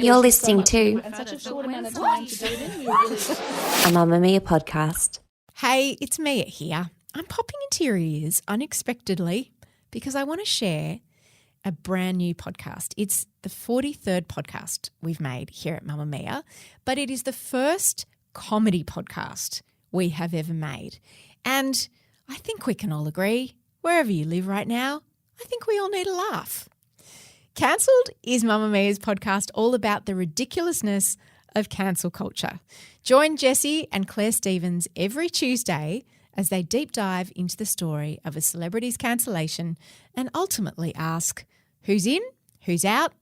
You're listening to and such a short amount of time to do it in. a Mamamia podcast. Hey, it's Mia here. I'm popping into your ears unexpectedly because I want to share a brand new podcast. It's the 43rd podcast we've made here at Mamamia, but it is the first comedy podcast we have ever made. And I think we can all agree, wherever you live right now, I think we all need a laugh. Cancelled is Mamamia's podcast all about the ridiculousness of cancel culture. Join Jessie and Clare Stephens every Tuesday as they deep dive into the story of a celebrity's cancellation and ultimately ask who's in, who's out,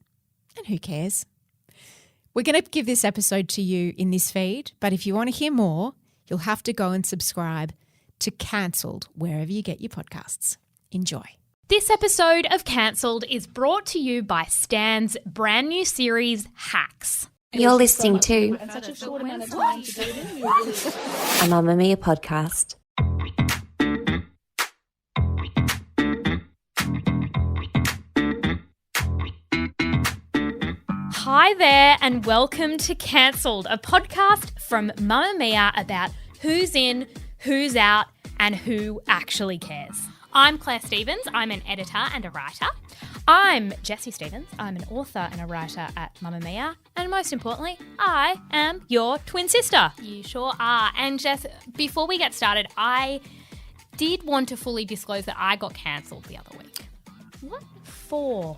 and who cares. We're going to give this episode to you in this feed, but if you want to hear more, you'll have to go and subscribe to Cancelled wherever you get your podcasts. Enjoy. This episode of Cancelled is brought to you by Stan's brand new series, Hacks. You're listening to And such a short amount of time to do it in. a Mamamia podcast. Hi there and welcome to Cancelled, a podcast from Mamamia about who's in, who's out, and who actually cares. I'm Clare Stephens. I'm an editor and a writer. I'm Jessie Stephens. I'm an author and a writer at Mamamia. And most importantly, I am your twin sister. You sure are. And Jess, before we get started, I did want to fully disclose that I got cancelled the other week. What for?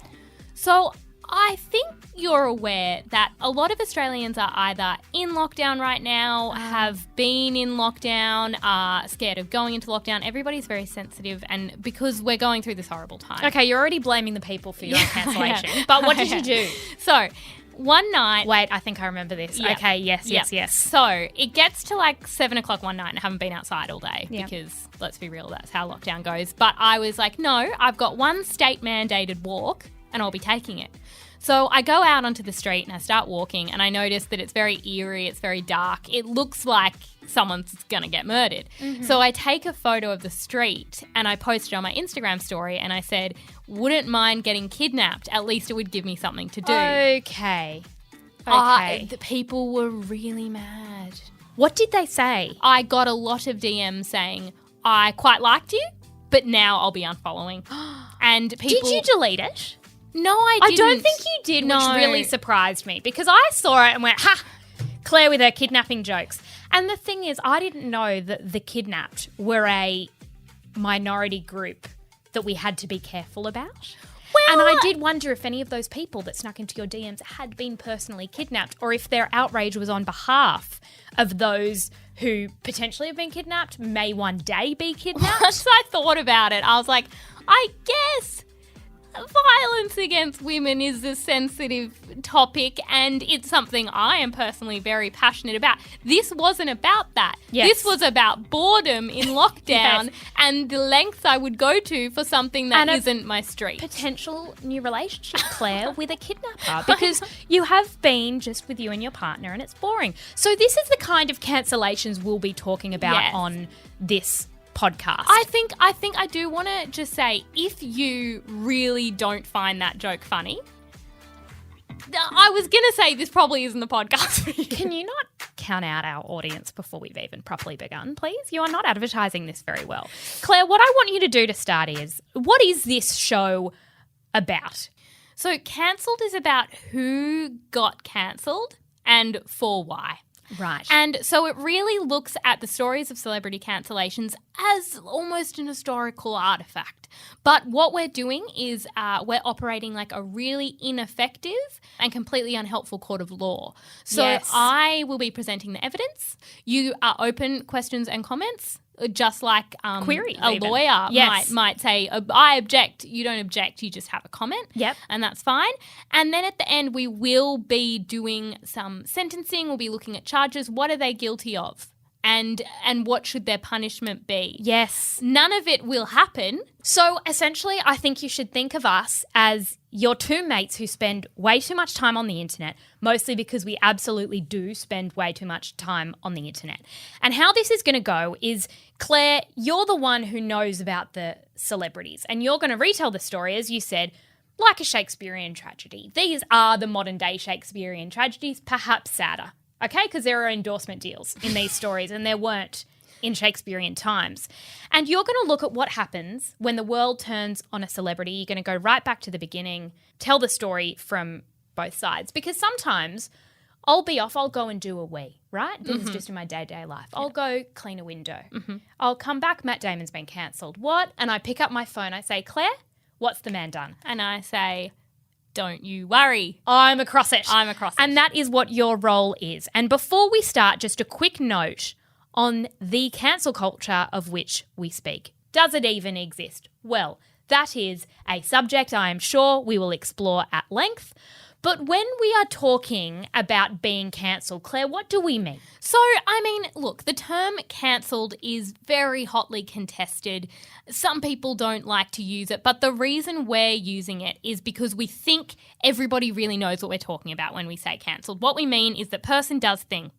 So I think you're aware that a lot of Australians are either in lockdown right now, have been in lockdown, are scared of going into lockdown. Everybody's very sensitive and because we're going through this horrible time. Okay, you're already blaming the people for your cancellation. Yeah. But what did you do? So one night... Wait, I think I remember this. Yep. Okay, yes. So it gets to like 7 o'clock one night and I haven't been outside all day Yep. because, let's be real, that's how lockdown goes. But I was like, no, I've got one state-mandated walk and I'll be taking it. So I go out onto the street and I start walking and I notice that it's very eerie, it's very dark. It looks like someone's going to get murdered. Mm-hmm. So I take a photo of the street and I post it on my Instagram story and I said, wouldn't mind getting kidnapped. At least it would give me something to do. Okay. The people were really mad. What did they say? I got a lot of DMs saying, I quite liked you, but now I'll be unfollowing. And people... Did you delete it? No, I didn't. I don't think you did, No. which really surprised me because I saw it and went, ha, Claire with her kidnapping jokes. And the thing is, I didn't know that the kidnapped were a minority group that we had to be careful about. And I did wonder if any of those people that snuck into your DMs had been personally kidnapped or if their outrage was on behalf of those who potentially have been kidnapped, may one day be kidnapped. Once I thought about it, I was like, I guess violence against women is a sensitive topic and it's something I am personally very passionate about. This wasn't about that. Yes. This was about boredom in lockdown and the lengths I would go to for something that isn't my street. Potential new relationship, Claire, with a kidnapper because you have been just with you and your partner and it's boring. So this is the kind of cancellations we'll be talking about on this podcast. I think I do want to just say, if you really don't find that joke funny, I was going to say this probably isn't the podcast for you. Can you not count out our audience before we've even properly begun, please? You are not advertising this very well. Claire, what I want you to do to start is, what is this show about? So Cancelled is about who got cancelled and for why. Right. And so it really looks at the stories of celebrity cancellations as almost an historical artifact. But what we're doing is we're operating like a really ineffective and completely unhelpful court of law. So I will be presenting the evidence. You are open questions and comments. Just like Queries a even. lawyer might say, I object, you don't object, you just have a comment. Yep. And that's fine. And then at the end, we will be doing some sentencing. We'll be looking at charges. What are they guilty of? And what should their punishment be? Yes. None of it will happen. So essentially, I think you should think of us as your two mates who spend way too much time on the internet, mostly because we absolutely do spend way too much time on the internet. And how this is going to go is, Claire, you're the one who knows about the celebrities and you're going to retell the story, as you said, like a Shakespearean tragedy. These are the modern day Shakespearean tragedies, perhaps sadder, okay? Because there are endorsement deals in these stories and there weren't in Shakespearean times. And you're going to look at what happens when the world turns on a celebrity. You're going to go right back to the beginning, tell the story from both sides. Because sometimes I'll be off, I'll go and do a wee, right? This is just in my day-to-day life. I'll go clean a window. I'll come back, Matt Damon's been cancelled. What? And I pick up my phone, I say, Claire, what's the man done? And I say, don't you worry. I'm across it. And that is what your role is. And before we start, just a quick note on the cancel culture of which we speak. Does it even exist? Well, that is a subject I am sure we will explore at length. But when we are talking about being cancelled, Claire, what do we mean? So, I mean, look, the term cancelled is very hotly contested. Some people don't like to use it, but the reason we're using it is because we think everybody really knows what we're talking about when we say cancelled. What we mean is that person does thing.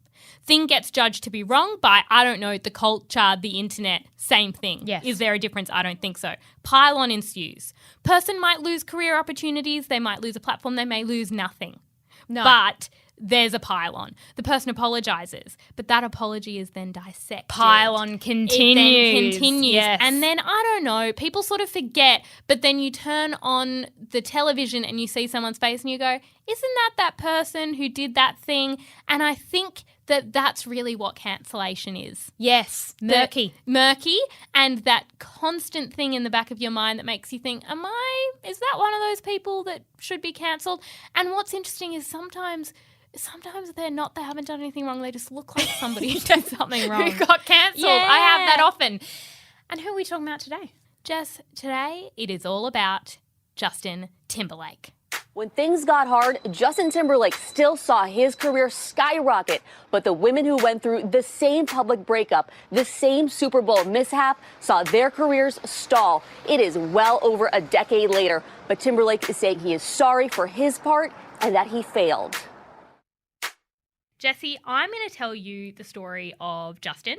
Thing gets judged to be wrong by, I don't know, the culture, the internet, same thing. Yes. Is there a difference? I don't think so. Pile-on ensues. Person might lose career opportunities. They might lose a platform. They may lose nothing. No. But there's a pile-on. The person apologises, but that apology is then dissected. Pile-on continues. Yes. And then, I don't know, people sort of forget, but then you turn on the television and you see someone's face and you go, isn't that person who did that thing? And I think that's really what cancellation is. Yes, murky. Murky, and that constant thing in the back of your mind that makes you think, is that one of those people that should be cancelled? And what's interesting is sometimes they're not, they haven't done anything wrong, they just look like somebody who did something wrong. Who got cancelled. Yeah. I have that often. And who are we talking about today? Jess, today it is all about Justin Timberlake. When things got hard, Justin Timberlake still saw his career skyrocket. But the women who went through the same public breakup, the same Super Bowl mishap, saw their careers stall. It is well over a decade later. But Timberlake is saying he is sorry for his part and that he failed. Jessie, I'm going to tell you the story of Justin.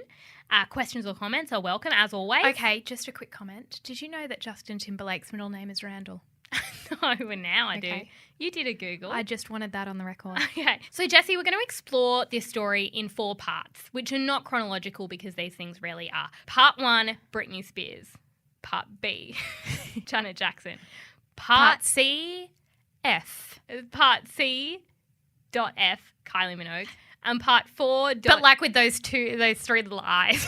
Questions or comments are welcome, as always. Okay, just a quick comment. Did you know that Justin Timberlake's middle name is Randall? No, and now I do. Okay. You did a Google. I just wanted that on the record. Okay. So, Jessie, we're going to explore this story in 4 parts, which are not chronological because these things rarely are. Part 1, Britney Spears. Part B, Janet Jackson. Part C, F. Part C, F, Kylie Minogue. And part 4, But like with those 3 little eyes.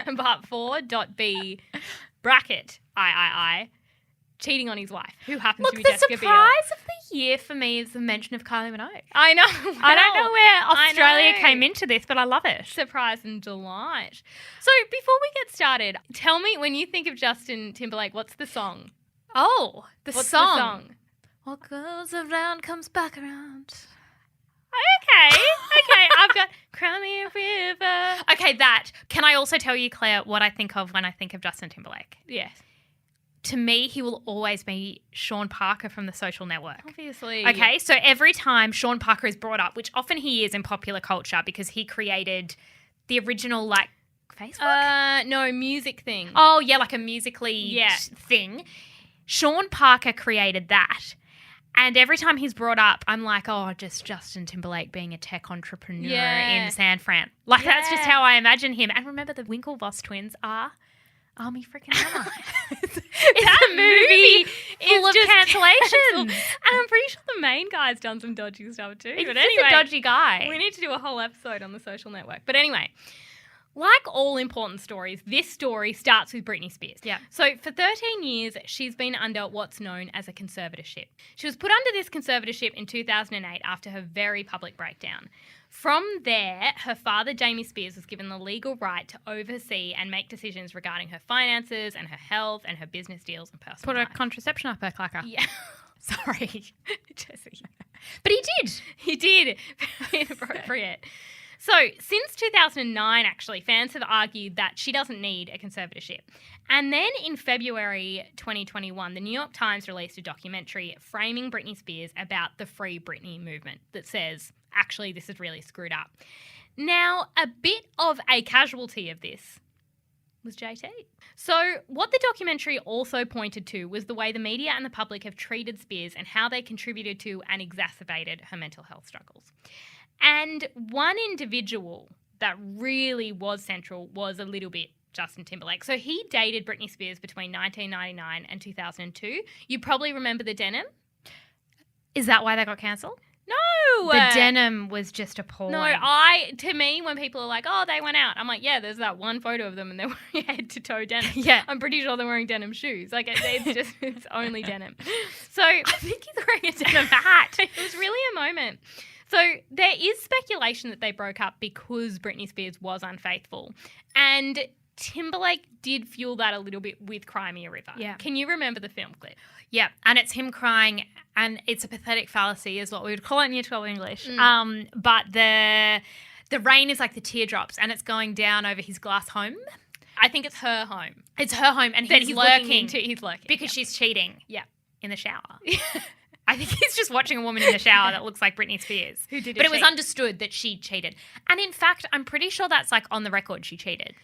and part 4, B, bracket, I, cheating on his wife, who happens Look, to be the Jessica Biel. surprise of the year for me is the mention of Kylie Minogue. I know. I don't know where Australia came into this, but I love it. Surprise and delight. So before we get started, tell me, when you think of Justin Timberlake, what's the song? Oh, the What's song. the song? What goes around comes back around. Okay, I've got Cry Me a River. Okay, that. Can I also tell you, Claire, what I think of when I think of Justin Timberlake? Yes. To me, he will always be Sean Parker from The Social Network. Obviously. Okay, so every time Sean Parker is brought up, which often he is in popular culture because he created the original, like, Facebook? No, music thing. Oh, yeah, like a Musical.ly thing. Sean Parker created that. And every time he's brought up, I'm like, oh, just Justin Timberlake being a tech entrepreneur in San Fran. Like, that's just how I imagine him. And remember, the Winklevoss twins are Army freaking Hammer. That movie full of cancellations. And I'm pretty sure the main guy's done some dodgy stuff too. He's But just anyway, a dodgy guy. we need to do a whole episode on The Social Network. But anyway, like all important stories, this story starts with Britney Spears. Yeah. So for 13 years, she's been under what's known as a conservatorship. She was put under this conservatorship in 2008 after her very public breakdown. From there, her father, Jamie Spears, was given the legal right to oversee and make decisions regarding her finances and her health and her business deals and personal Put a life. contraception up her clacker. Yeah. Sorry. Jessie. But he did. He did. Very inappropriate. So, since 2009, actually, fans have argued that she doesn't need a conservatorship. And then in February 2021, the New York Times released a documentary framing Britney Spears about the Free Britney movement that says, actually, this is really screwed up. Now, a bit of a casualty of this was JT. So what the documentary also pointed to was the way the media and the public have treated Spears and how they contributed to and exacerbated her mental health struggles. And one individual that really was central was a little bit Justin Timberlake. So he dated Britney Spears between 1999 and 2002. You probably remember the denim. Is that why they got cancelled? No. The denim was just appalling. No, to me, when people are like, oh, they went out, I'm like, yeah, there's that one photo of them and they're wearing head to toe denim. Yeah. I'm pretty sure they're wearing denim shoes. Like, it's only denim. So I think he's wearing a denim hat. It was really a moment. So there is speculation that they broke up because Britney Spears was unfaithful. And Timberlake did fuel that a little bit with Cry Me a River. Yeah. Can you remember the film clip? Yeah, and it's him crying, and it's a pathetic fallacy is what we would call it in Year 12 English. But the rain is like the teardrops, and it's going down over his glass home. I think it's her home. It's her home, and That he's looking lurking. into. He's lurking. Because she's cheating. Yeah. In the shower. I think he's just watching a woman in the shower that looks like Britney Spears. Who did But it was cheat. understood that she cheated. And in fact, I'm pretty sure that's like on the record she cheated.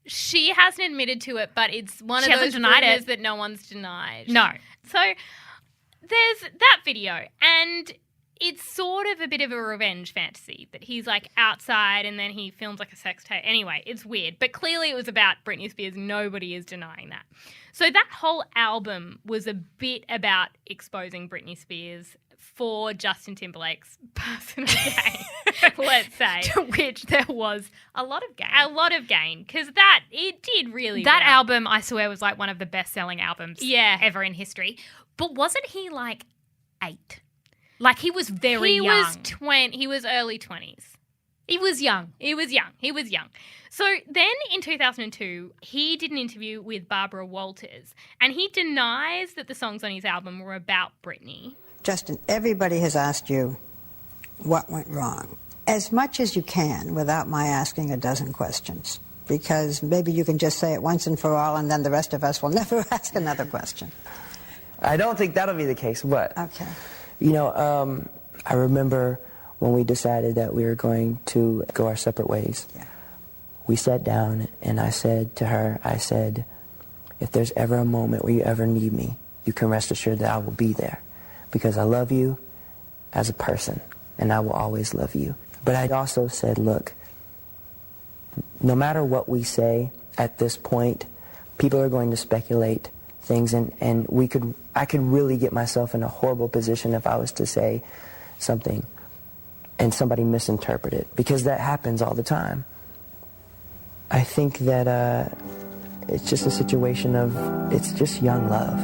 She hasn't admitted to it, but it's one She of hasn't those denied rumors it. that no one's denied. No. So there's that video, and it's sort of a bit of a revenge fantasy that he's like outside and then he films like a sex tape. Anyway, it's weird, but clearly it was about Britney Spears. Nobody is denying that. So that whole album was a bit about exposing Britney Spears for Justin Timberlake's personal gain, let's say. To which there was a lot of gain. A lot of gain, because it did really That well. album, I swear, was like one of the best-selling albums ever in history. But wasn't he like 8? Like he was very young. He was early 20s. He was young. He was young. So then in 2002, he did an interview with Barbara Walters, and he denies that the songs on his album were about Britney. Justin, everybody has asked you what went wrong. As much as you can without my asking a dozen questions, because maybe you can just say it once and for all, and then the rest of us will never ask another question. I don't think that'll be the case, but... Okay. You know, I remember when we decided that we were going to go our separate ways. Yeah. We sat down, and I said to her, if there's ever a moment where you ever need me, you can rest assured that I will be there. Because I love you as a person, and I will always love you. But I also said, look, no matter what we say at this point, people are going to speculate things, and I could really get myself in a horrible position if I was to say something and somebody misinterpret it, because that happens all the time. I think that it's just a situation of, it's just young love.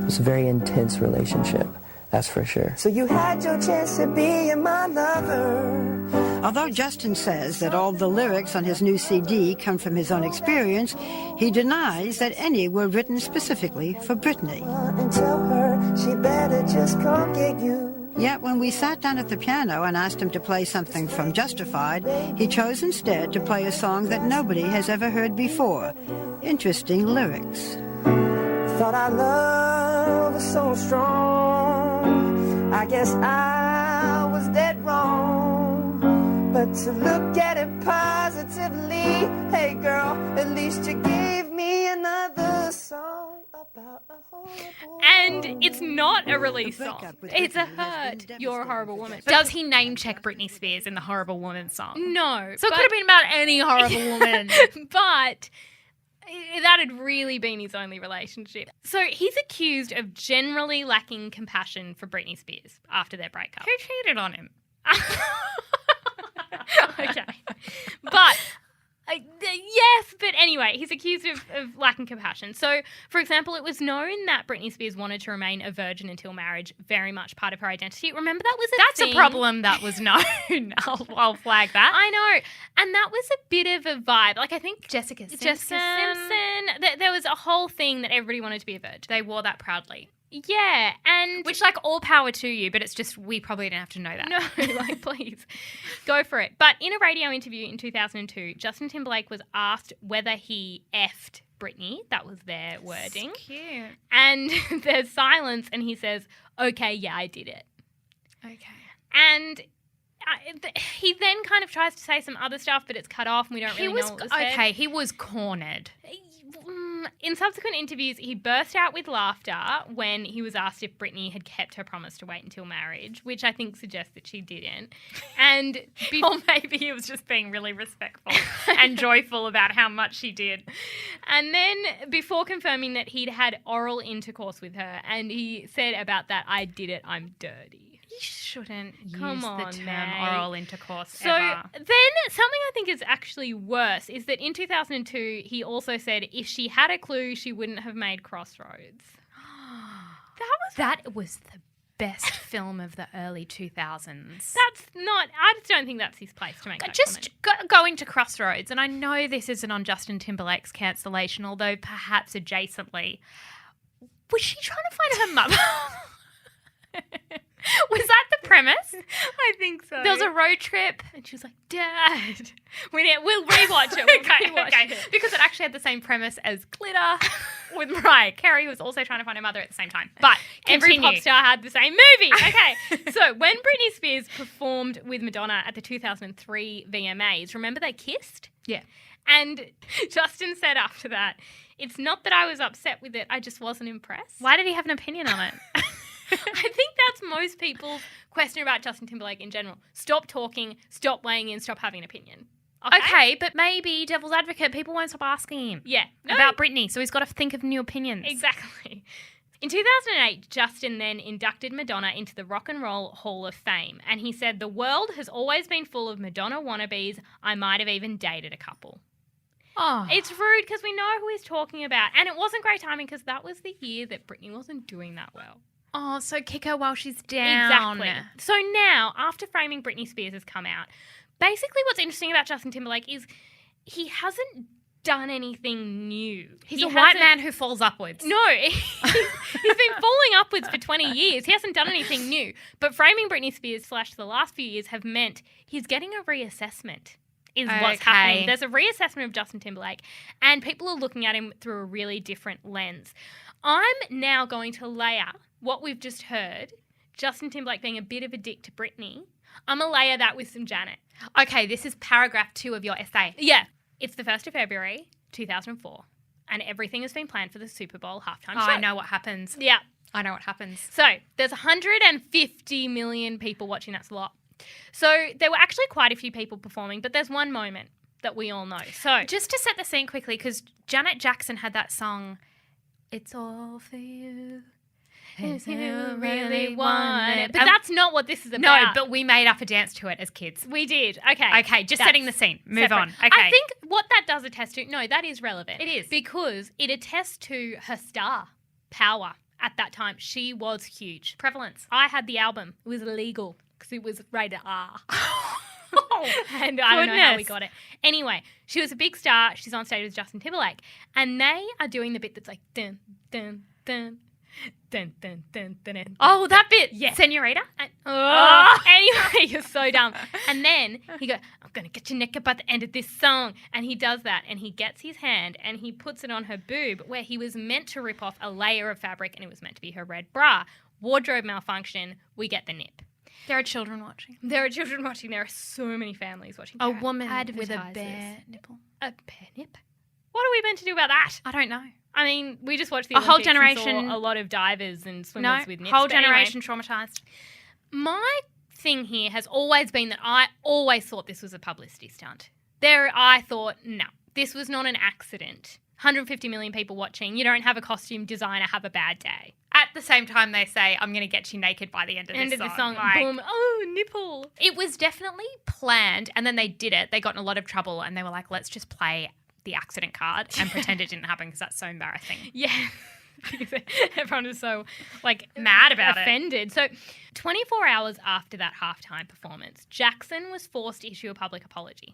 It was a very intense relationship, that's for sure. So you had your chance to be my lover. Although Justin says that all the lyrics on his new CD come from his own experience, he denies that any were written specifically for Britney. And tell her she better just come get you. Yet when we sat down at the piano and asked him to play something from Justified, he chose instead to play a song that nobody has ever heard before. Interesting lyrics. Thought our love was so strong. I guess I was dead wrong. But to look at it positively, hey girl, at least you gave me another song about a horrible And it's not a release The song. breakup with It's a Britney has been hurt. You're a horrible woman. Does he name check Britney Spears in the Horrible Woman song? No. So it could have been about any horrible woman. But that had really been his only relationship. So he's accused of generally lacking compassion for Britney Spears after their breakup. Who cheated on him? Okay. But, yes, but anyway, he's accused of lacking compassion. So, for example, it was known that Britney Spears wanted to remain a virgin until marriage, very much part of her identity. Remember that was That's thing? a problem that was known. I'll flag that. I know. And that was a bit of a vibe. Like, I think Jessica Simpson. there was a whole thing that everybody wanted to be a virgin. They wore that proudly. Yeah, and... Which, like, all power to you, but it's just we probably didn't have to know that. No, like, please, go for it. But in a radio interview in 2002, Justin Timberlake was asked whether he effed Britney. That was their wording. That's cute. And there's silence, and he says, okay, yeah, I did it. Okay. And he then kind of tries to say some other stuff, but it's cut off and we don't really know what was said. Okay, he was cornered. In subsequent interviews, he burst out with laughter when he was asked if Britney had kept her promise to wait until marriage, which I think suggests that she didn't. And Or maybe he was just being really respectful and joyful about how much she did. And then before confirming that he'd had oral intercourse with her, and he said about that, "I did it, I'm dirty." You shouldn't Come use on, the term mate. oral intercourse So ever. then something I think is actually worse is that in 2002, he also said if she had a clue, she wouldn't have made Crossroads. That was the best film of the early 2000s. I just don't think that's his place to make that Just comment. going to Crossroads, and I know this isn't on Justin Timberlake's cancellation, although perhaps adjacently. Was she trying to find her mother? Was that the premise? I think so. There was a road trip. And she was like, Dad. We'll rewatch it. We'll rewatch it. Because it actually had the same premise as Glitter with Mariah Carey, who was also trying to find her mother at the same time. But Every continue. pop star had the same movie. Okay. So when Britney Spears performed with Madonna at the 2003 VMAs, remember they kissed? Yeah. And Justin said after that, "It's not that I was upset with it, I just wasn't impressed." Why did he have an opinion on it? I think that's most people's question about Justin Timberlake in general. Stop talking, stop weighing in, stop having an opinion. Okay, but maybe devil's advocate, people won't stop asking him Yeah. No, about Britney, so he's got to think of new opinions. exactly. In 2008, Justin then inducted Madonna into the Rock and Roll Hall of Fame, and he said, "The world has always been full of Madonna wannabes. I might have even dated a couple." Oh, It's rude because we know who he's talking about, and it wasn't great timing because that was the year that Britney wasn't doing that well. so kick her while she's down. Exactly. So now, after Framing Britney Spears has come out, basically what's interesting about Justin Timberlake is he hasn't done anything new. He's He a white hasn't- man who falls upwards. No, he's been falling upwards for 20 years. He hasn't done anything new. But Framing Britney Spears / the last few years have meant he's getting a reassessment is what's Okay. happening. There's a reassessment of Justin Timberlake and people are looking at him through a really different lens. I'm now going to layer what we've just heard, Justin Timberlake being a bit of a dick to Britney. I'm going to layer that with some Janet. Okay, this is paragraph 2 of your essay. Yeah. It's the 1st of February, 2004, and everything has been planned for the Super Bowl halftime show. I know what happens. Yeah. I know what happens. So there's 150 million people watching. That's a lot. So there were actually quite a few people performing, but there's one moment that we all know. So Just to set the scene quickly, because Janet Jackson had that song, "It's all for you." if you really want it. But And- that's not what this is No, about. but we made up a dance to it as kids. we did. Okay. Okay, just That's setting the scene. Move separate. on. Okay. I think what that does attest to, no, that is relevant. It is. Because it attests to her star power at that time. She was huge. prevalence. I had the album. It was illegal because it was rated R. And I don't know how we goodness. got it. Anyway, she was a big star. She's on stage with Justin Timberlake. And they are doing the bit that's like dun, dun, dun, dun, dun, dun, dun, dun. Oh, that bit. Yeah. Senorita. Anyway, you're so dumb. And then he goes, "I'm going to get your neck up at the end of this song." And he does that. And he gets his hand and he puts it on her boob where he was meant to rip off a layer of fabric and it was meant to be her red bra. Wardrobe malfunction. We get the nip. There are children watching. There are children watching. There are so many families watching. A There are woman with a advertisers. bare nipple. A bare nip? What are we meant to do about that? I don't know. I mean, we just watched the A whole Olympics and generation- saw a lot of divers and No, swimmers with nips. whole but anyway, generation traumatized. my thing here has always been that I always thought this was a publicity stunt. I thought, no, this was not an accident. 150 million people watching. You don't have a costume designer have a bad day. At the same time, they say, "I'm going to get you naked by the end of End this of song." the song, Like, boom, oh, nipple. It was definitely planned, and then they did it. They got in a lot of trouble, and they were like, "Let's just play the accident card and pretend it didn't happen because that's so embarrassing." Yeah. Because everyone was so, Mad about it. offended. So 24 hours after that halftime performance, Jackson was forced to issue a public apology,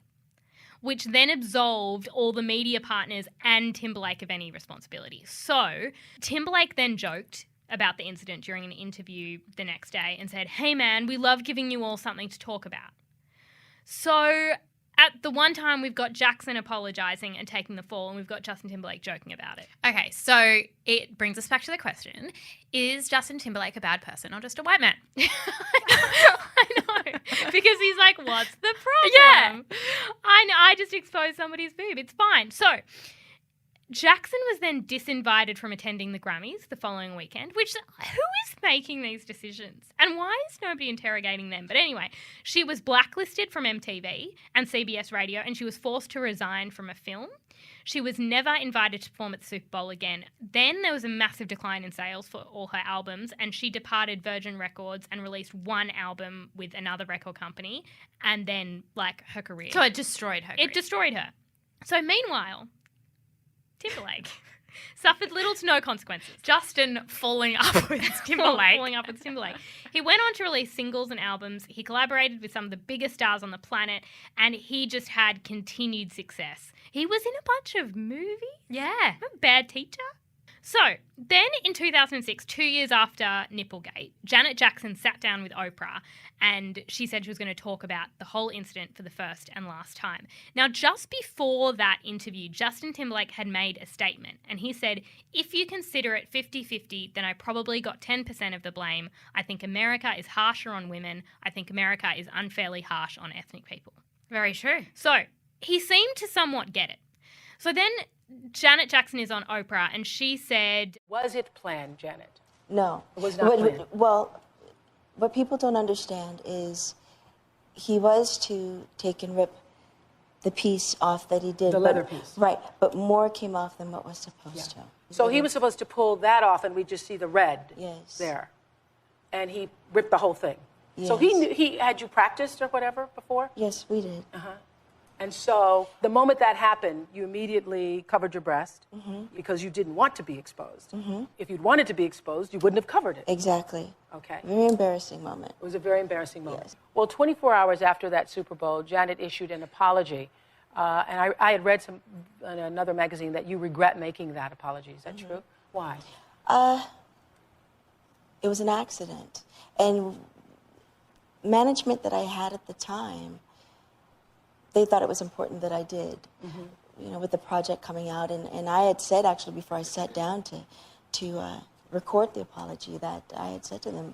which then absolved all the media partners and Timberlake of any responsibility. So Timberlake then joked about the incident during an interview the next day and said, "Hey man, we love giving you all something to talk about." So at the one time we've got Jackson apologising and taking the fall, and we've got Justin Timberlake joking about it. Okay, so it brings us back to the question, is Justin Timberlake a bad person or just a white man? I know. Because he's like, what's the problem? Yeah. I just exposed somebody's boob. It's fine. So Jackson was then disinvited from attending the Grammys the following weekend, which, who is making these decisions? And why is nobody interrogating them? But anyway, she was blacklisted from MTV and CBS Radio, and she was forced to resign from a film. She was never invited to perform at the Super Bowl again. Then there was a massive decline in sales for all her albums, and she departed Virgin Records and released one album with another record company, and then, like, her career. So it destroyed her. It destroyed her. So meanwhile, Timberlake suffered little to no consequences. Justin falling upwards Timberlake. Falling up with Timberlake. He went on to release singles and albums. He collaborated with some of the biggest stars on the planet, and he just had continued success. He was in a bunch of movies. Yeah. A bad teacher. So then in 2006, 2 years after Nipplegate, Janet Jackson sat down with Oprah and she said she was going to talk about the whole incident for the first and last time. Now, just before that interview, Justin Timberlake had made a statement and he said, if you consider it 50-50, then I probably got 10% of the blame. I think America is harsher on women. I think America is unfairly harsh on ethnic people. Very true. So he seemed to somewhat get it. So then Janet Jackson is on Oprah and she said, Was it planned, Janet? No. It was not planned. Well, what people don't understand is he was to take and rip the piece off that he did. The leather piece. Right, but more came off than what was supposed to. So he was supposed to pull that off and we just see the red Yes. there. And he ripped the whole thing. So Yes. he had you practiced or whatever before? Yes, we did. And so the moment that happened, you immediately covered your breast because you didn't want to be exposed. If you'd wanted to be exposed, you wouldn't have covered it. Exactly. Okay. Very embarrassing moment. It was a very embarrassing moment. Yes. Well, 24 hours after that Super Bowl, Janet issued an apology. And I had read in another magazine that you regret making that apology. Is that true? Why? It was an accident. And management that I had at the time, they thought it was important that I did, you know, with the project coming out. And I had said, actually, before I sat down to record the apology, that I had said to them,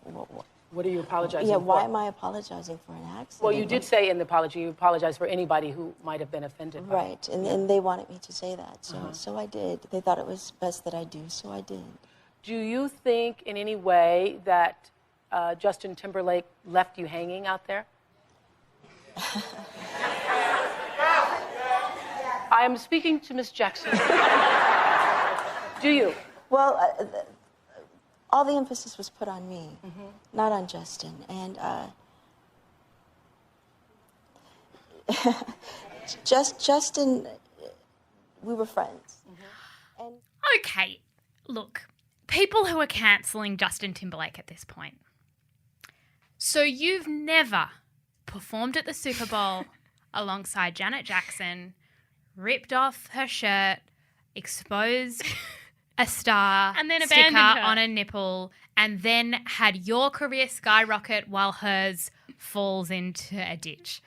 What are you apologizing yeah, for? why am I apologizing for an accident? Well, you did say in the apology you apologized for anybody who might have been offended by it. Right, and they wanted me to say that, so I did. They thought it was best that I do, so I did. Do you think in any way that Justin Timberlake left you hanging out there? I am speaking to Miss Jackson. Do you? Well, all the emphasis was put on me, not on Justin. And Justin, we were friends. And okay, look, people who are cancelling Justin Timberlake at this point. So you've never performed at the Super Bowl alongside Janet Jackson, ripped off her shirt, exposed a star And then sticker abandoned her. on a nipple, and then had your career skyrocket while hers falls into a ditch.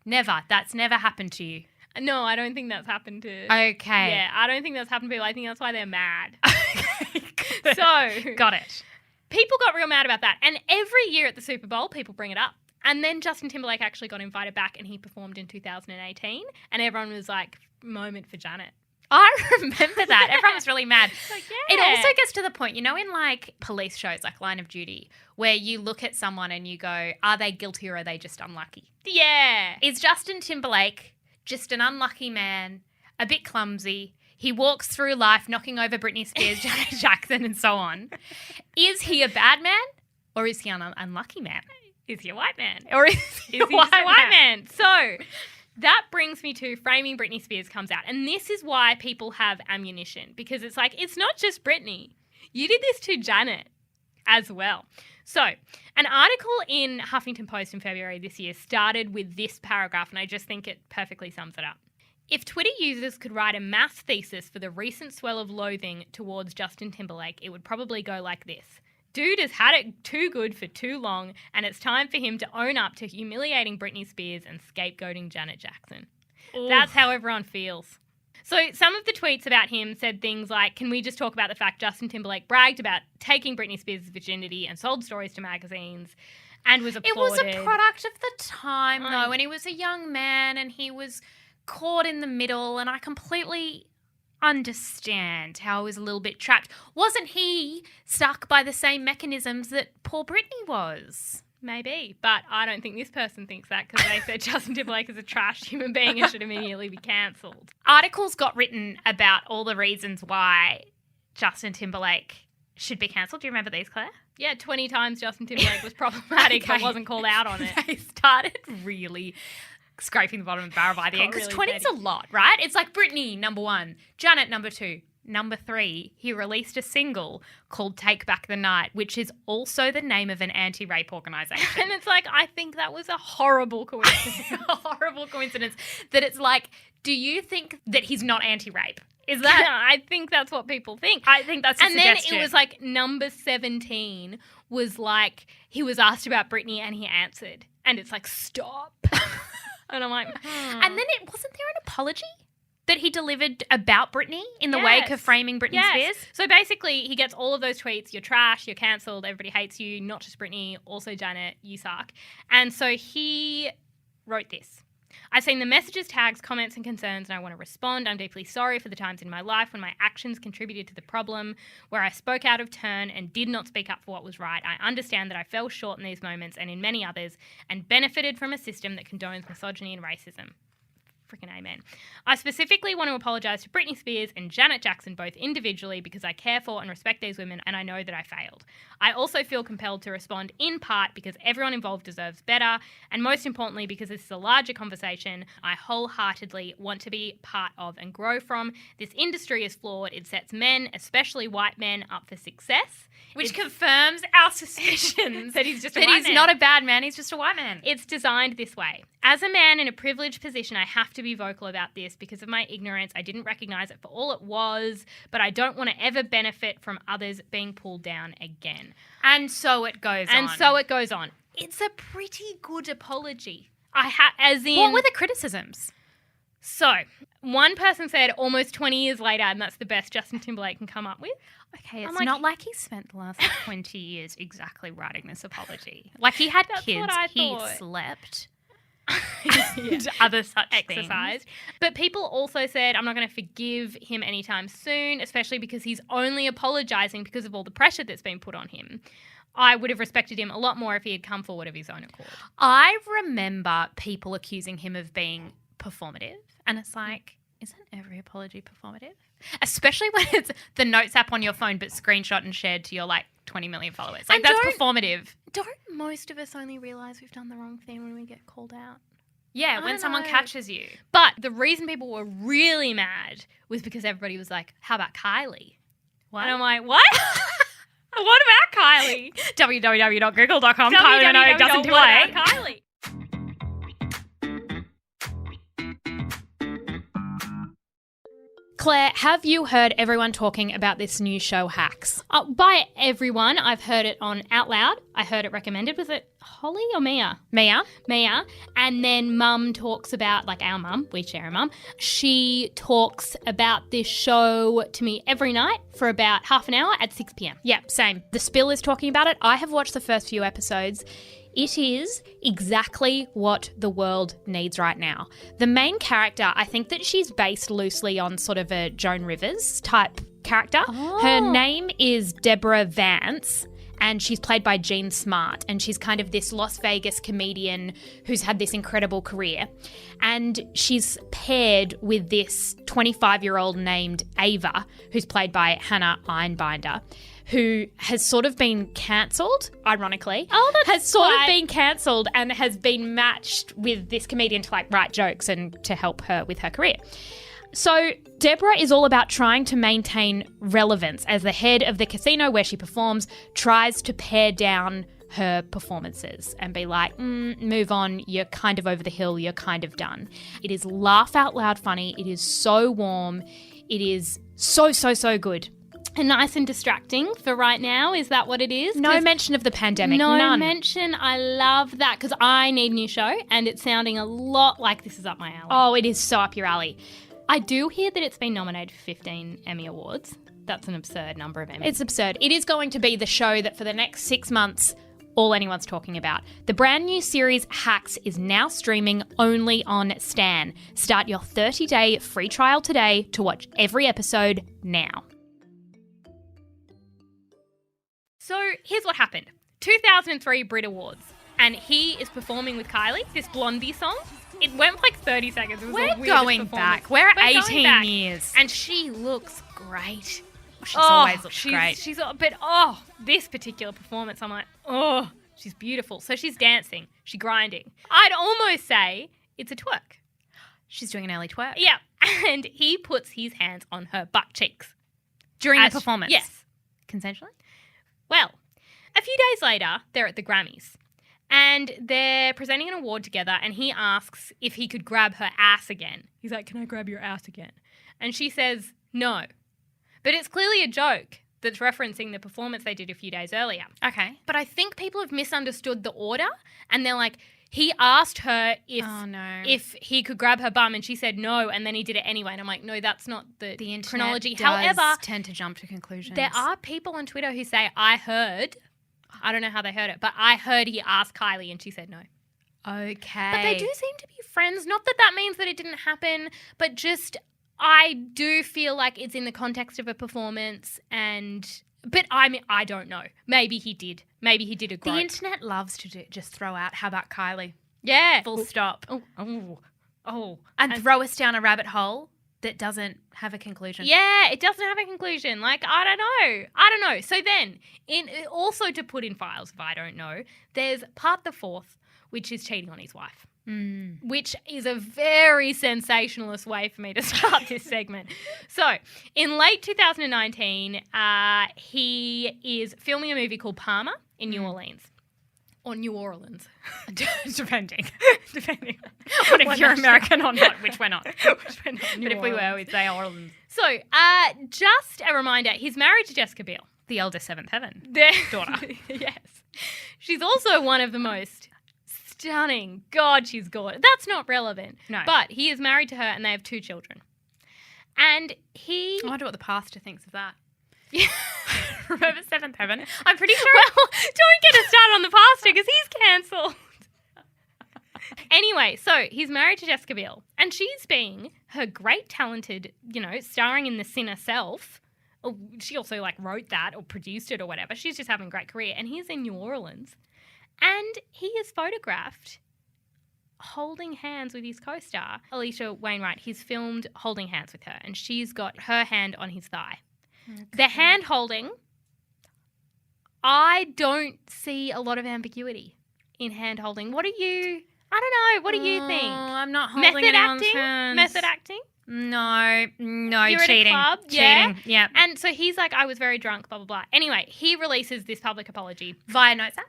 Never. That's never happened to you. No, I don't think that's happened to... Okay. Yeah, I don't think that's happened to people. I think that's why they're mad. So, got it. People got real mad about that. And every year at the Super Bowl, people bring it up. And then Justin Timberlake actually got invited back and he performed in 2018. And everyone was like, moment for Janet. I remember that. Everyone was really mad. It also gets to the point, you know, in like police shows like Line of Duty, where you look at someone and you go, are they guilty or are they just unlucky? Yeah. Is Justin Timberlake just an unlucky man, a bit clumsy? He walks through life knocking over Britney Spears, Janet Jackson and so on. Is he a bad man or is he an unlucky man? Is he a white man? Or is he a white man? So that brings me to Framing Britney Spears comes out. And this is why people have ammunition, because it's like, it's not just Britney. You did this to Janet as well. So an article in Huffington Post in February this year started with this paragraph, and I just think it perfectly sums it up. If Twitter users could write a math thesis for the recent swell of loathing towards Justin Timberlake, it would probably go like this. Dude has had it too good for too long, and it's time for him to own up to humiliating Britney Spears and scapegoating Janet Jackson. Ooh. That's how everyone feels. So some of the tweets about him said things like, can we just talk about the fact Justin Timberlake bragged about taking Britney Spears' virginity and sold stories to magazines? And was It was applauded. a product of the time, though, and he was a young man and he was caught in the middle, and I completely understand how he was a little bit trapped. Wasn't he stuck by the same mechanisms that poor Britney was? Maybe, but I don't think this person thinks that because they said Justin Timberlake is a trash human being and should immediately be cancelled. Articles got written about all the reasons why Justin Timberlake should be cancelled. Do you remember these, Claire? Yeah, 20 times Justin Timberlake was problematic but wasn't called out on it. They started really scraping the bottom of the barrel by the end because really 20's a lot, right? It's like Britney, number 1, Janet, number 2. Number 3, he released a single called Take Back the Night, which is also the name of an anti-rape organisation. And it's like, I think that was a horrible coincidence. A horrible coincidence that it's like, do you think that he's not anti-rape? Is that? I think that's what people think. I think that's a suggestion. Then it was like number 17 was like, he was asked about Britney and he answered. And it's like, stop. And I'm like, And then wasn't there an apology that he delivered about Britney in the wake of framing Britney Spears? So basically, he gets all of those tweets, you're trash, you're cancelled, everybody hates you, not just Britney, also Janet, you suck. And so he wrote this. I've seen the messages, tags, comments and concerns and I want to respond. I'm deeply sorry for the times in my life when my actions contributed to the problem, where I spoke out of turn and did not speak up for what was right. I understand that I fell short in these moments and in many others and benefited from a system that condones misogyny and racism. Freaking amen. I specifically want to apologise to Britney Spears and Janet Jackson both individually because I care for and respect these women and I know that I failed. I also feel compelled to respond in part because everyone involved deserves better and most importantly because this is a larger conversation I wholeheartedly want to be part of and grow from. This industry is flawed. It sets men, especially white men, up for success. Which confirms our suspicions that he's just a that white he's man. not a bad man, he's just a white man. It's designed this way. As a man in a privileged position, I have to be vocal about this because of my ignorance. I didn't recognise it for all it was, but I don't want to ever benefit from others being pulled down again. And so it goes on. And so it goes on. It's a pretty good apology. What were the criticisms? So, one person said almost 20 years later, and that's the best Justin Timberlake can come up with. Okay, it's not like he spent the last 20 years exactly writing this apology. Like he had kids, what I he thought. slept, and other such Exercised. things. But people also said, I'm not going to forgive him anytime soon, especially because he's only apologising because of all the pressure that's been put on him. I would have respected him a lot more if he had come forward of his own accord. I remember people accusing him of being performative, and it's like, isn't every apology performative? Especially when it's the notes app on your phone but screenshot and shared to your like 20 million followers. Like, that's performative. Don't most of us only realise we've done the wrong thing when we get called out? Yeah, I when don't someone know. catches you. But the reason people were really mad was because everybody was like, how about Kylie? What? And I'm like, what? What about Kylie? www.google.com, Kylie Minogue, Justin Timberlake. Kylie. Claire, have you heard everyone talking about this new show, Hacks? By everyone, I've heard it on Out Loud. I heard it recommended. Was it Holly or Mia? Mia. And then Mum talks about, like our mum, we share a mum. She talks about this show to me every night for about half an hour at 6 p.m. Yeah, same. The Spill is talking about it. I have watched the first few episodes. It is exactly what the world needs right now. The main character, I think that she's based loosely on sort of a Joan Rivers type character. Oh. Her name is Deborah Vance, and she's played by Jean Smart, and she's kind of this Las Vegas comedian who's had this incredible career. And she's paired with this 25-year-old named Ava, who's played by Hannah Einbinder, who has sort of been cancelled, ironically. Oh, that's has sort of been cancelled and has been matched with this comedian to like write jokes and to help her with her career. So Deborah is all about trying to maintain relevance as the head of the casino where she performs, tries to pare down her performances and be like, move on, you're kind of over the hill, you're kind of done. It is laugh out loud funny. It is so warm. It is so, so, so good. And nice and distracting for right now. Is that what it is? No mention of the pandemic. No None. mention. I love that because I need a new show and it's sounding a lot like this is up my alley. Oh, it is so up your alley. I do hear that it's been nominated for 15 Emmy Awards. That's an absurd number of Emmys. It's absurd. It is going to be the show that for the next 6 months all anyone's talking about. The brand new series Hacks is now streaming only on Stan. Start your 30-day free trial today to watch every episode now. So here's what happened. 2003 Brit Awards, and he is performing with Kylie, this Blondie song. It went for like 30 seconds. It was the We're weirdest going performance. back. We're going 18 back. years. And she looks great. She's always looks she's, great. This particular performance, I'm like, oh, she's beautiful. So she's dancing, she's grinding. I'd almost say it's a twerk. She's doing an early twerk. Yeah. And he puts his hands on her butt cheeks. During the performance? Yes. Consensually? Well, a few days later, they're at the Grammys. And they're presenting an award together, and he asks if he could grab her ass again. He's like, can I grab your ass again? And she says, no. But it's clearly a joke that's referencing the performance they did a few days earlier. Okay. But I think people have misunderstood the order, and they're like, he asked her if he could grab her bum, and she said no, and then he did it anyway. And I'm like, no, that's not the internet chronology. does However, tend to jump to conclusions. there are people on Twitter who say, I don't know how they heard it, but I heard he asked Kylie and she said no. Okay. But they do seem to be friends. Not that that means that it didn't happen, but just I do feel like it's in the context of a performance but I mean, I don't know. Maybe he did. Maybe he did a grope. The internet loves to just throw out, how about Kylie? Yeah. Full stop. Oh. And throw us down a rabbit hole that doesn't have a conclusion. Yeah, it doesn't have a conclusion. Like, I don't know. So then, also to put in files if I don't know, there's part the fourth, which is cheating on his wife. Which is a very sensationalist way for me to start this segment. So, in late 2019, he is filming a movie called Palmer in New Orleans. Or New Orleans, depending on if you're American or not, which we're not. But if we were, we'd say Orleans. So, just a reminder, he's married to Jessica Biel, The eldest seventh heaven daughter. Yes. She's also one of the most stunning. God, she's gorgeous. That's not relevant. No. But he is married to her and they have 2 children. And he... I wonder what the pastor thinks of that. Yeah. Remember Seventh Heaven? I'm pretty sure. Well, don't get us started on the pastor because he's cancelled. Anyway, so he's married to Jessica Biel and she's being her great talented, starring in The Sinner self. She also wrote that or produced it or whatever. She's just having a great career. And he's in New Orleans and he is photographed holding hands with his co-star, Alicia Wainwright. He's filmed holding hands with her and she's got her hand on his thigh. Okay. The hand holding, I don't see a lot of ambiguity in hand holding. I don't know. What do you think? I'm not holding anyone's hands. Method acting? No, You're cheating. At a club, cheating. Yeah. And so he's like, I was very drunk, blah, blah, blah. Anyway, he releases this public apology. Via Notes app?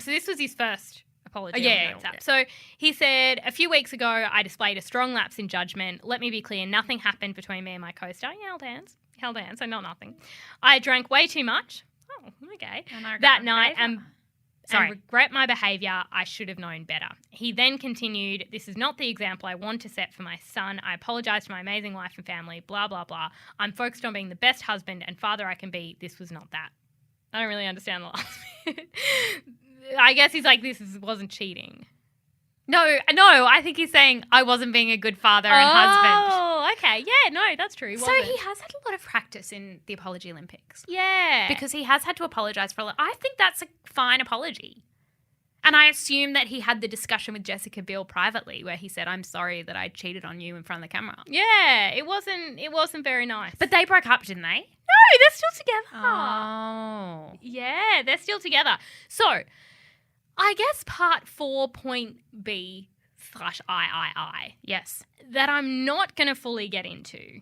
So this was his first apology. Yeah. So he said, a few weeks ago, I displayed a strong lapse in judgment. Let me be clear, nothing happened between me and my co-star. He held hands, so not nothing. I drank way too much. Oh, okay. That night and regret my behaviour. I should have known better. He then continued, this is not the example I want to set for my son. I apologise to my amazing wife and family, blah, blah, blah. I'm focused on being the best husband and father I can be. This was not that. I don't really understand the last bit. I guess he's like, wasn't cheating. No, I think he's saying I wasn't being a good father and husband. Oh, okay. Yeah, no, that's true. So he has had a lot of practice in the Apology Olympics. Yeah. Because he has had to apologise for a lot. I think that's a fine apology. And I assume that he had the discussion with Jessica Biel privately where he said, I'm sorry that I cheated on you in front of the camera. Yeah, it wasn't very nice. But they broke up, didn't they? No, they're still together. Oh. Yeah, they're still together. So, I guess part 4.B/I, yes, that I'm not going to fully get into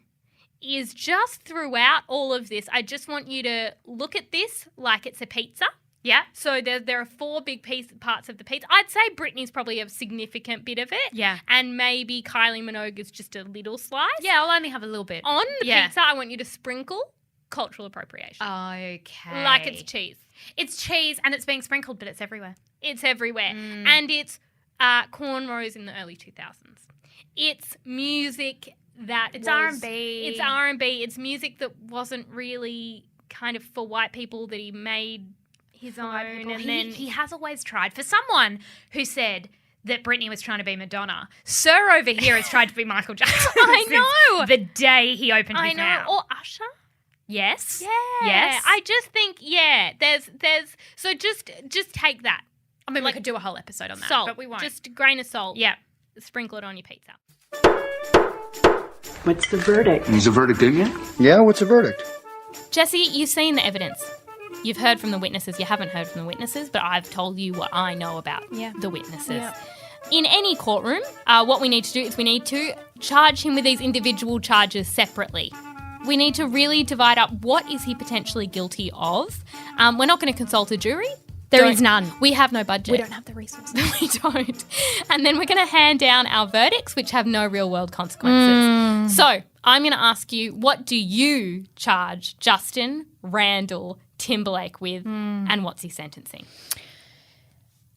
is just throughout all of this, I just want you to look at this like it's a pizza. Yeah. So there are 4 big parts of the pizza. I'd say Britney's probably a significant bit of it. Yeah. And maybe Kylie Minogue is just a little slice. Yeah, I'll only have a little bit. On the pizza, I want you to sprinkle cultural appropriation. Okay. Like it's cheese. It's cheese and it's being sprinkled, but it's everywhere. It's everywhere. And it's cornrows in the early 2000s. It's music It's R&B. It's R&B. It's music that wasn't really kind of for white people that he made his own, and then he has always tried. For someone who said that Britney was trying to be Madonna, Sir over here has tried to be Michael Jackson. I know. The day he opened his mouth. Or Usher. Yes. Yeah. Yes. I just think, there's so just take that. I mean, we could do a whole episode on that, Salt, but we won't. Just a grain of salt. Yeah. Sprinkle it on your pizza. What's the verdict? Is the verdict in yet? Yeah, what's the verdict? Jesse, you've seen the evidence. You've heard from the witnesses. You haven't heard from the witnesses, but I've told you what I know about the witnesses. Yeah. In any courtroom, what we need to do is we need to charge him with these individual charges separately. We need to really divide up what is he potentially guilty of. We're not going to consult a jury. There is none. We have no budget. We don't have the resources. We don't. And then we're going to hand down our verdicts, which have no real world consequences. So I'm going to ask you, what do you charge Justin Randall Timberlake with, and what's his sentencing?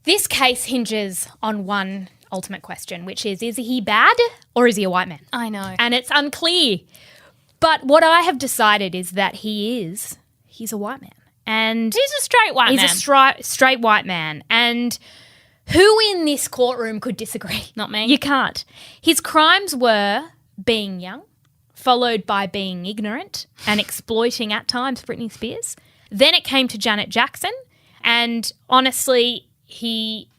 This case hinges on one ultimate question, which is he bad or is he a white man? I know. And it's unclear. But what I have decided is that he's a white man. And He's a straight white man. He's a straight white man. And who in this courtroom could disagree? Not me. You can't. His crimes were being young, followed by being ignorant and exploiting at times Britney Spears. Then it came to Janet Jackson, and honestly, he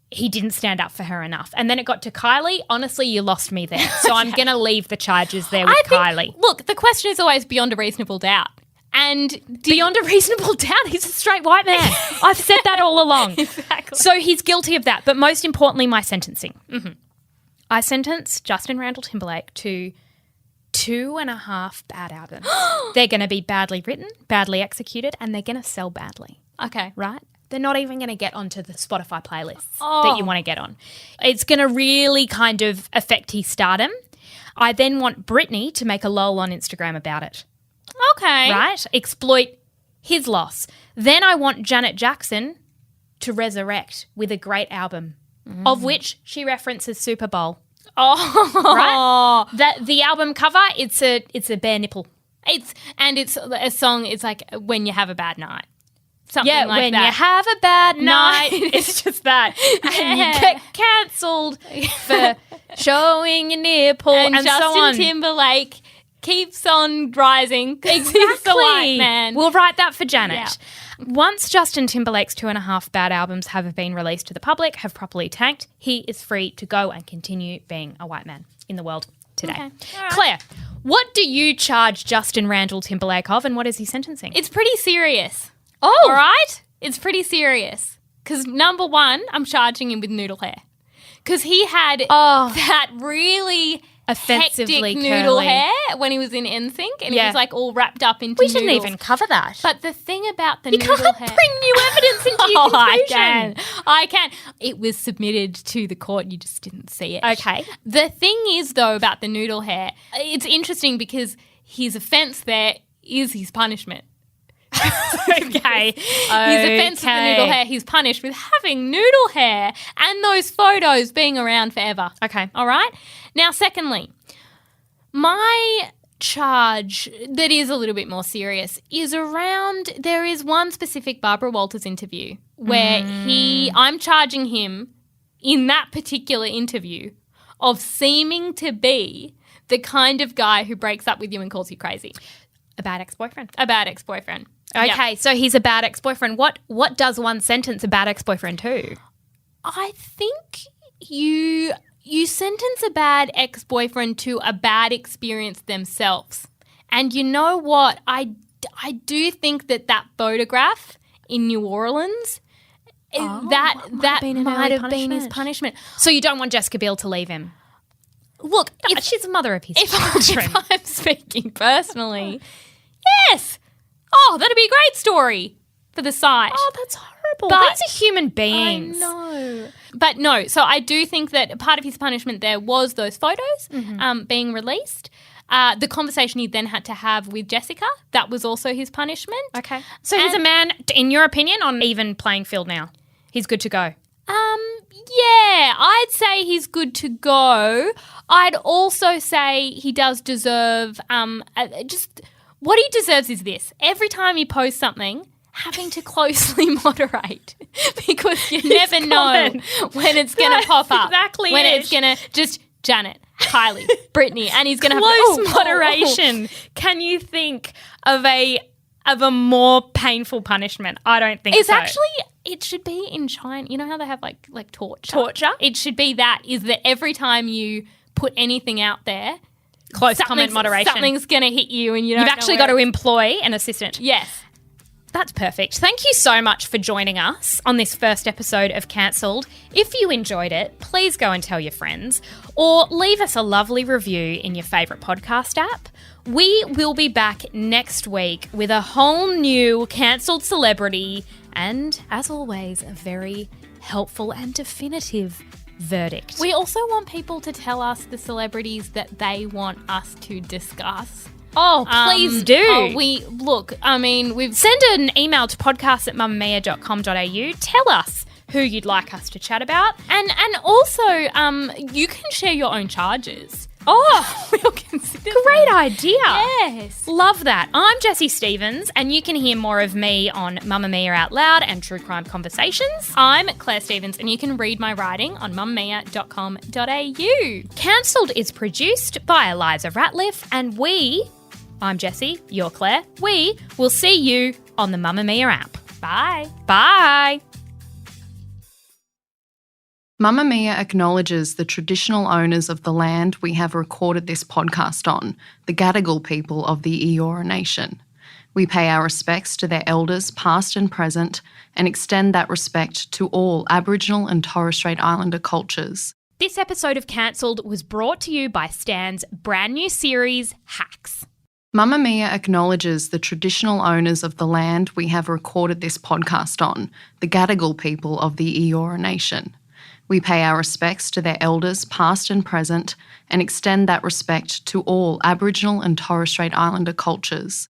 didn't stand up for her enough. And then it got to Kylie. Honestly, you lost me there. So I'm going to leave the charges there with Kylie. Look, the question is always beyond a reasonable doubt. And Beyond a reasonable doubt, he's a straight white man. I've said that all along. Exactly. So he's guilty of that. But most importantly, my sentencing. I sentence Justin Randall Timberlake to 2.5 bad albums. They're going to be badly written, badly executed, and they're going to sell badly. Okay. Right? They're not even going to get onto the Spotify playlists that you want to get on. It's going to really kind of affect his stardom. I then want Britney to make a lol on Instagram about it. Okay. Right? Exploit his loss. Then I want Janet Jackson to resurrect with a great album, of which she references Super Bowl. Oh. Right? The album cover, it's a bare nipple. It's a song, it's like When You Have a Bad Night. Something like when that. you have a bad night. It's just that. And you get cancelled for showing your nipple and And so on. Justin Timberlake keeps on rising because he's the white man. We'll write that for Janet. Once Justin Timberlake's 2.5 bad albums have been released to the public, have properly tanked, he is free to go and continue being a white man in the world today. Okay. All right. Claire, what do you charge Justin Randall Timberlake of, and what is he sentencing? It's pretty serious. Oh. All right? It's pretty serious. Because number one, I'm charging him with noodle hair. Because he had that really Offensively hectic noodle curly. hair when he was in NSYNC, and Yeah. it was like all wrapped up into We shouldn't noodles. even cover that. But the thing about the you noodle can't hair... bring new evidence into your conclusion. I can. It was submitted to the court. You just didn't see it. Okay. The thing is, though, about the noodle hair, it's interesting because his offence there is his punishment. Okay. His offence with the noodle hair, he's punished with having noodle hair and those photos being around forever. Okay. All right? Now, secondly, my charge that is a little bit more serious is around, there is one specific Barbara Walters interview where I'm charging him in that particular interview of seeming to be the kind of guy who breaks up with you and calls you crazy. A bad ex-boyfriend. A bad ex-boyfriend. Okay, Yep. so he's a bad ex-boyfriend. What does one sentence a bad ex-boyfriend to? I think you sentence a bad ex-boyfriend to a bad experience themselves. And you know what? I do think that photograph in New Orleans, that might have been his punishment. So you don't want Jessica Biel to leave him? Look, She's the mother of his if children. I'm speaking personally, yes. Oh, that'd be a great story for the site. Oh, that's horrible. But- These are human beings. I know. But no, so I do think that part of his punishment there was those photos being released. The conversation he then had to have with Jessica, that was also his punishment. Okay. So he's a man, in your opinion, on even playing field now. He's good to go. Yeah, I'd say he's good to go. I'd also say he does deserve just what he deserves is this. Every time he posts something, having to closely moderate because you never know when it's going to pop up. Exactly when it. it's going to just Janet, Kylie, Britney, and he's going to have Close moderation. Can you think of a more painful punishment? I don't think It's so. actually, it should be in China. You know how they have like torture? Torture? It should be that, is that every time you put anything out there, Close comment moderation. something's going to hit you and you don't You've know actually where got to it's- employ an assistant. Yes. That's perfect. Thank you so much for joining us on this first episode of Cancelled. If you enjoyed it, please go and tell your friends or leave us a lovely review in your favourite podcast app. We will be back next week with a whole new cancelled celebrity and, as always, a very helpful and definitive verdict. We also want people to tell us the celebrities that they want us to discuss. Oh, please do. We've Send an email to podcast@mamamia.com.au. Tell us who you'd like us to chat about. and also you can share your own charges. Oh, We'll consider great idea. Yes. Love that. I'm Jessie Stephens, and you can hear more of me on Mamamia Out Loud and True Crime Conversations. I'm Claire Stephens, and you can read my writing on mamamia.com.au. Cancelled is produced by Eliza Ratliff, and I'm Jessie, you're Claire, we will see you on the Mamamia app. Bye. Bye. Mamamia acknowledges the traditional owners of the land we have recorded this podcast on, the Gadigal people of the Eora Nation. We pay our respects to their elders, past and present, and extend that respect to all Aboriginal and Torres Strait Islander cultures. This episode of Cancelled was brought to you by Stan's brand new series, Hacks. Mamamia acknowledges the traditional owners of the land we have recorded this podcast on, the Gadigal people of the Eora Nation. We pay our respects to their elders, past and present, and extend that respect to all Aboriginal and Torres Strait Islander cultures.